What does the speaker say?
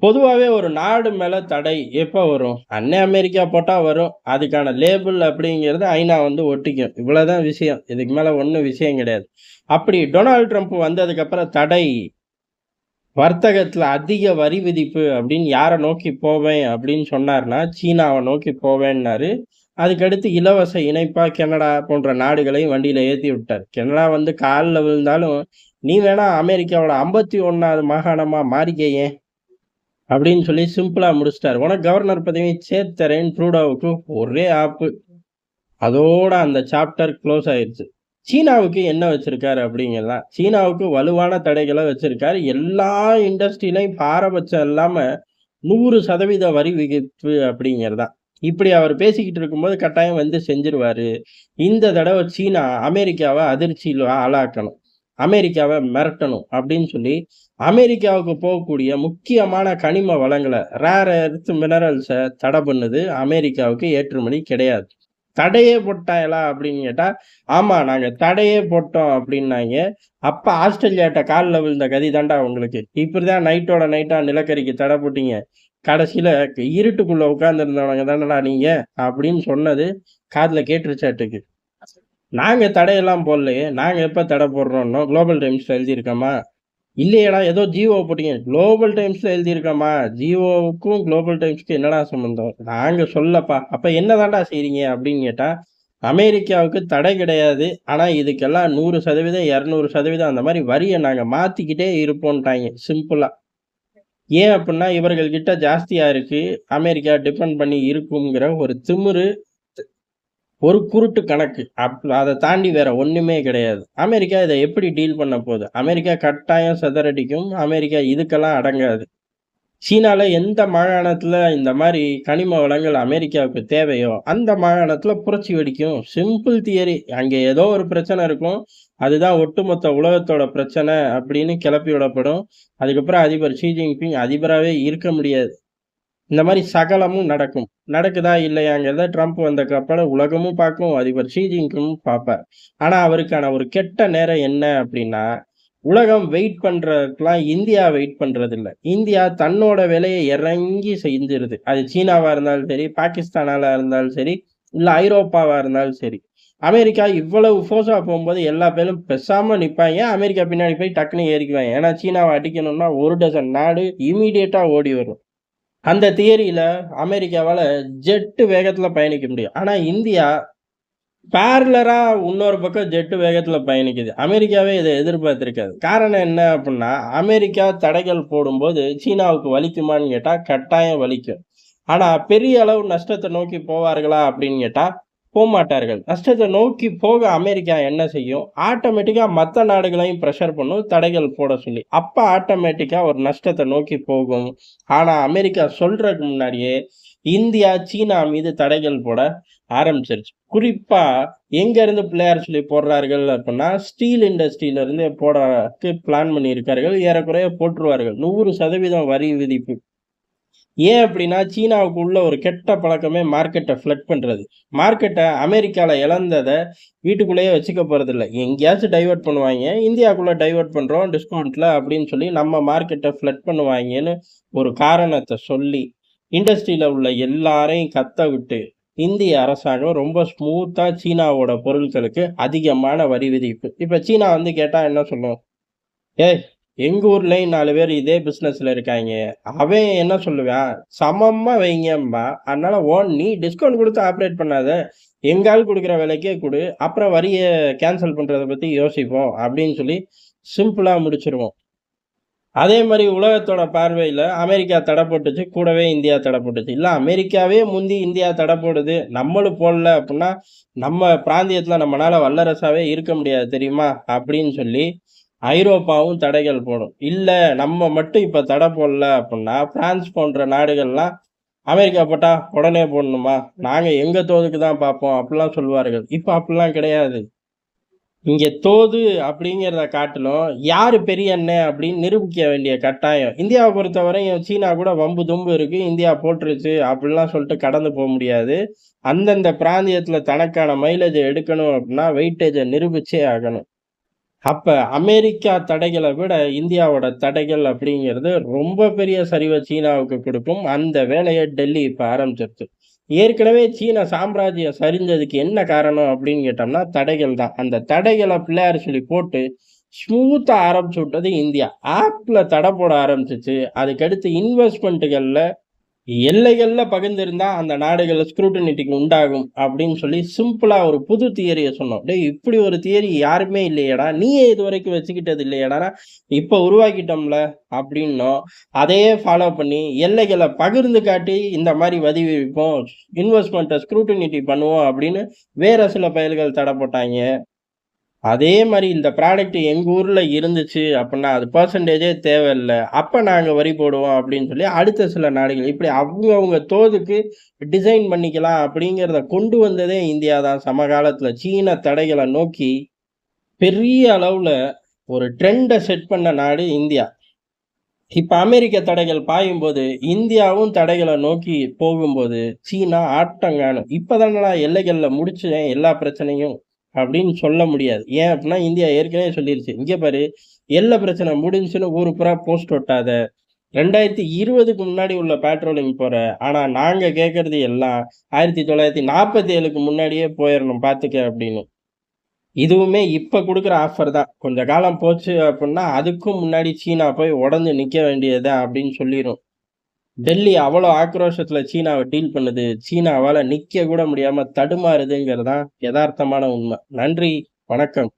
பொதுவாவே ஒரு நாடு மேல தடை எப்ப வரும்? அன்னை அமெரிக்கா போட்டா வரும். அதுக்கான லேபிள் அப்படிங்கிறது ஐநா வந்து ஒட்டிக்கும். இவ்வளவுதான் விஷயம். இதுக்கு மேல ஒண்ணும் விஷயம் கிடையாது. அப்படி டொனால்ட் ட்ரம்ப் வந்ததுக்கப்புறம் தடை, வர்த்தகத்துல அதிக வரி விதிப்பு அப்படின்னு யார நோக்கி போவேன் அப்படின்னு சொன்னார்ன்னா, சீனாவ நோக்கி போவேன்னாரு. அதுக்கடுத்து இலவச இணைப்பா கனடா போன்ற நாடுகளையும் வண்டியில ஏத்தி விட்டார். கனடா வந்து கால்ல விழுந்தாலும், "நீ வேணா அமெரிக்காவோட 51வது மாகாணமா மாறிக்கயேன்" அப்படின்னு சொல்லி சிம்பிளா முடிச்சுட்டாரு. உனக்கு கவர்னர் பதவியும் சேர்த்து தரேன்னு ட்ரூடோவுக்கு ஒரே ஆப்பு. அதோட அந்த சாப்டர் க்ளோஸ் ஆயிருச்சு. சீனாவுக்கு என்ன வச்சிருக்காரு அப்படிங்கிறதுதான். சீனாவுக்கு வலுவான தடைகள வச்சிருக்காரு. எல்லா இண்டஸ்ட்ரியிலயும் பாரபட்சம் இல்லாம 100% வரி விகிப்பு அப்படிங்கிறதுதான். இப்படி அவர் பேசிக்கிட்டு இருக்கும்போது கட்டாயம் வந்து செஞ்சுருவாரு. இந்த தடவ சீனா அமெரிக்காவ அதிர்ச்சியில ஆளாக்கணும். அமெரிக்காவ மிரட்டணும் அப்படின்னு சொல்லி, அமெரிக்காவுக்கு போகக்கூடிய முக்கியமான கனிம வளங்கள, ரேர் எர்த் மினரல்ஸ தடை பண்ணுது. அமெரிக்காவுக்கு ஏற்றுமதி கிடையாது. தடையே போட்டாங்களா அப்படின்னு கேட்டா, ஆமா நாங்க தடையே போட்டோம் அப்படின்னாய்ங்க. அப்ப ஆஸ்திரேலியாட்ட கால்ல விழுந்த கதி தான்டா உங்களுக்கு. இப்படிதான் நைட்டோட நைட்டா நிலக்கரிக்கு தடை போட்டீங்க. கடைசியில இருட்டுக்குள்ள உட்கார்ந்திருந்தவனுங்க தானடா நீங்க அப்படின்னு சொன்னது காதுல கேட்டுருச்சாட்டுக்கு. நாங்க தடையெல்லாம் போடலையே. நாங்க எப்ப தடை போடுறோம்னோம், குளோபல் டைம்ஸ்ல எழுதியிருக்கோமா? இல்லையேடா ஏதோ ஜிஓ போட்டீங்க. குளோபல் டைம்ஸ்ல எழுதியிருக்கோமா? ஜிஓவுக்கும் குளோபல் டைம்ஸ்க்கும் என்னடா சம்மந்தம்? நாங்க சொல்லப்பா. அப்ப என்னதான்டா செய்றீங்க? அப்படின்னு கேட்டா, அமெரிக்காவுக்கு தடை கிடையாது. ஆனா இதுக்கெல்லாம் 100%, 200% அந்த மாரி வரிய நாங்க மாத்திக்கிட்டே இருப்போம்ட்டாய்ங்க. சிம்பிளா. ஏன் அப்புட்ன்னா, இவர்கள் கிட்ட ஜாஸ்தியா இருக்கு. அமெரிக்கா டிபெண்ட் பண்ணி இருக்குங்கிற ஒரு திமிரு, ஒரு குருட்டு கணக்கு. அத தாண்டி வேற ஒண்ணுமே கிடையாது. அமெரிக்கா இத எப்படி டீல் பண்ண போது? அமெரிக்கா கட்டாயம் சிதறடிக்கும். அமெரிக்கா இதுக்கெல்லாம் அடங்காது. சீனால எந்த மாகாணத்துல இந்த மாரி கனிம வளங்கள் அமெரிக்காவுக்கு தேவையோ, அந்த மாகாணத்துல புரட்சி வெடிக்கும். Simple theory. அங்க ஏதோ ஒரு பிரச்சனை இருக்கும். அதுதான் ஒட்டுமொத்த உலகத்தோட பிரச்சனை அப்படின்னு கிளப்பி விடப்படும். அதுக்கப்புறம் அதிபர் ஷி ஜின்பிங் அதிபராவே இருக்க முடியாது. இந்த மாரி சகலமும் நடக்கும். நடக்குதா இல்லையாங்கிறத ட்ரம்ப் வந்தக்கப்புறம் உலகமும் பார்க்கும். அதிபர் ஷி ஜின்பிங்கும் பார்ப்பார். ஆனா அவருக்கான ஒரு கெட்ட நேரம் என்ன அப்டின்னா, உலகம் வெயிட் பண்றதுக்கெல்லாம் இந்தியா வெயிட் பண்றதில்ல. இந்தியா தன்னோட வேலைய இறங்கி செஞ்சிருது. அது சீனாவா இருந்தாலும் சரி, பாகிஸ்தானால இருந்தாலும் சரி, இல்ல ஐரோப்பாவா இருந்தாலும் சரி. அமெரிக்கா இவ்வளவு ஃபோர்ஸா போம்போது எல்லா பேரும் பேசாம நிப்பாய்ங்க. அமெரிக்கா பின்னாடி போய் டக்குன்னு ஏறிக்குவாய்ங்க. ஏன்னா சீனாவ அடிக்கணும்னா 1 டசன் நாடு இம்மீடியட்டா ஓடி வரும். அந்த தியரியில அமெரிக்காவால ஜெட் வேகத்துல பயணிக்க முடியும். ஆனா இந்தியா பேரலரா இன்னொரு பக்கம் ஜெட் வேகத்துல பயணிக்குது. அமெரிக்காவே இத எதிர்பார்த்திருக்காது. காரணம் என்ன அப்புட்ன்னா, அமெரிக்கா தடைகள் போடும்போது சீனாவுக்கு வலிக்குமான்னு கேட்டா, கட்டாயம் வலிக்கும். ஆனா பெரிய அளவு நஷ்டத்த நோக்கி போவார்களா அப்படின்னு கேட்டா, போமாட்டார்கள். நஷ்டத்த நோக்கி போக அமெரிக்கா என்ன செய்யும்? ஆட்டோமேட்டிக்கா மத்த நாடுகளையும் பிரஷர் பண்ணும், தடைகள் போட சொல்லி. அப்ப ஆட்டோமேட்டிக்கா ஒரு நஷ்டத்த நோக்கி போகும். ஆனா அமெரிக்கா சொல்றதுக்கு முன்னாடியே, இந்தியா, சீனா மீது தடைகள் போட ஆரம்பிச்சிருச்சு. குறிப்பா எங்க இருந்து பிள்ளையார் சொல்லி போடுறார்கள் அப்புட்ன்னா, ஸ்டீல் இண்டஸ்ட்ரியில இருந்து போடறக்கு பிளான் பண்ணியிருக்கார்கள். ஏறக்குறைய போட்டுருவார்கள். 100% வரி விதிப்பு. ஏன் அப்டின்னா, சீனாவுக்கு உள்ள ஒரு கெட்ட பழக்கமே மார்க்கெட்ட ஃப்ளட் பண்றது. மார்க்கெட்ட அமெரிக்கால இழந்தத வீட்டுக்குள்ளேயே வச்சுக்க போறதில்ல. எங்கேயாச்சும் டைவர்ட் பண்ணுவாய்ங்க. இந்தியாக்குள்ள டைவர்ட் பண்றோம் டிஸ்கவுண்ட்ல அப்டின்னு சொல்லி நம்ம மார்க்கெட்ட ஃப்ளட் பண்ணுவாய்ங்கன்னு ஒரு காரணத்த சொல்லி, இண்டஸ்ட்ரியில உள்ள எல்லாரையும் கத்த விட்டு, இந்திய அரசாங்கம் ரொம்ப ஸ்மூத்தா சீனாவோட பொருட்களுக்கு அதிகமான வரி விதிப்பு. இப்ப சீனா வந்து கேட்டா என்ன சொல்லும்? ஏய்! எங்க ஊர்லயும் 4 பேர் இதே பிசினஸ்ல இருக்காய்ங்க. அவன் என்ன சொல்லுவான்? சமமா வைங்கம்பான். அதனால நீ டிஸ்கவுண்ட் குடுத்து ஆப்பரேட் பண்ணாத. எங்க ஆள் குடுக்குற விலைக்கே குடு. அப்புறம் வரிய கேன்சல் பண்றத பத்தி யோசிப்போம். அப்படின்னு சொல்லி சிம்பிளா முடிச்சுருவோம். அதே மாரி உலகத்தோட பார்வையில அமெரிக்கா தடை போட்டுச்சு. கூடவே இந்தியா தடை போட்டுச்சு. இல்ல அமெரிக்காவே முந்தி இந்தியா தடை போடுது. நம்மளும் போடல அப்புட்ன்னா, நம்ம பிராந்தியத்துல நம்மனால வல்லரசாவே இருக்க முடியாது தெரியுமா? அப்படின்னு சொல்லி ஐரோப்பாவும் தடைகள் போடும். இல்ல நம்ம மட்டும் இப்ப தடை போடல அப்புட்ன்னா, பிரான்ஸ் போன்ற நாடுகள்லாம் அமெரிக்கா போட்டா உடனே போடணுமா? நாங்க எங்க தோதுக்கு தான் பார்ப்போம் அப்டிலாம் சொல்வார்கள். இப்ப அப்டிலாம் கிடையாது. இங்க தோது அப்படிங்கிறத காட்டிலும், யாரு பெரிய அண்ணன் அப்படின்னு நிரூபிக்க வேண்டிய கட்டாயம். இந்தியாவ பொறுத்தவரையும் சீனா கூட வம்பு, தும்பு இருக்கு. இந்தியா போட்டுருச்சு அப்படிலாம் சொல்லிட்டு கடந்து முடியாது. அந்தந்த பிராந்தியத்தில தனக்கான மைலேஜ எடுக்கணும் அப்படின்னா, வெயிட்டேஜ நிரூபிச்சே ஆகணும். அப்ப அமெரிக்கா தடைகளை விட இந்தியாவோட தடைகள் அப்படிங்கிறது ரொம்ப பெரிய சரிவை சீனாவுக்கு கொடுக்கும். அந்த வேலையை டெல்லி இப்ப ஆரம்பிச்சிருச்சு. ஏற்கனவே சீன சாம்ராஜ்யம் சரிஞ்சதுக்கு என்ன காரணம் அப்படின்னு கேட்டோம்னா தடைகள் தான். அந்த தடைகளை பிள்ளையார் சொல்லி போட்டு ஸ்மூத்தா ஆரம்பிச்சு விட்டது இந்தியா. ஆப்ல தடை போட ஆரம்பிச்சுச்சு. அதுக்கடுத்து இன்வெஸ்ட்மெண்ட்டுகள்ல எல்லைகள்ல பகிர்ந்திருந்தா அந்த நாடுகள் ஸ்க்ரூட்டினிட்டிக்கு உண்டாகும் அப்படின்னு சொல்லி சிம்பிளா ஒரு புது தியரிய சொன்னோம். டேய் இப்படி ஒரு தியரி யாருமே இல்லையேடா! நீயே இதுவரைக்கும் வச்சுக்கிட்டது இல்லையேடான்னா, இப்ப உருவாக்கிட்டோம்ல அப்படின்னோம். அதையே ஃபாலோ பண்ணி எல்லைகள பகிர்ந்து காட்டி இந்த மாரி வரி விதிப்போம், இன்வெஸ்ட்மென்ட்ட ஸ்க்ரூட்டினிட்டி பண்ணுவோம் அப்படின்னு வேற சில பயல்கள் தடை போட்டாய்ங்க. அதே மாரி இந்த ப்ராடக்ட் எங்க ஊர்ல இருந்துச்சு அப்புட்ன்னா, அது பெர்சன்டேஜே தேவையில்ல. அப்ப நாங்க வரி போடுவோம் அப்படின்னு சொல்லி அடுத்த சில நாடுகள் இப்படி அவங்க தோதுக்கு டிசைன் பண்ணிக்கலாம் அப்படிங்கிறத கொண்டு வந்ததே இந்தியா தான் சமகாலத்துல. சீன தடைகள நோக்கி பெரிய அளவுல ஒரு ட்ரெண்ட செட் பண்ண நாடு இந்தியா. இப்ப அமெரிக்க தடைகள் பாயும்போது, இந்தியாவும் தடைகள நோக்கி போகும்போது, சீனா ஆட்டம் காணும். இப்ப தானடா எல்லைகள்ல முடிச்சேன் எல்லா பிரச்சனையும் அப்படின்னு சொல்ல முடியாது. ஏன் அப்படின்னா, இந்தியா ஏற்கனவே சொல்லிருச்சு. இங்க பாரு எல்ல பிரச்சனை முடிஞ்சுச்சுன்னு ஊரு பூரா போஸ்ட் ஒட்டாத. 2020க்கு முன்னாடி உள்ள பேட்ரோலிங் போற. ஆனா நாங்க கேட்கறது எல்லாம் 1947க்கு முன்னாடியே போயிரணும் பார்த்துக்க அப்படின்னு. இதுவுமே இப்ப குடுக்குற ஆஃபர் தான். கொஞ்ச காலம் போச்சு அப்புட்ன்னா, அதுக்கும் முன்னாடி சீனா போய் உடைஞ்சு நிக்க வேண்டியது தான் அப்படின்னு சொல்லிரும். டெல்லி அவ்வளோ ஆக்ரோஷத்துல சீனாவ டீல் பண்ணுது. சீனாவால நிக்க கூட முடியாம தடுமாறுதுங்கிறது தான் எதார்த்தமான உண்ம. நன்றி, வணக்கம்.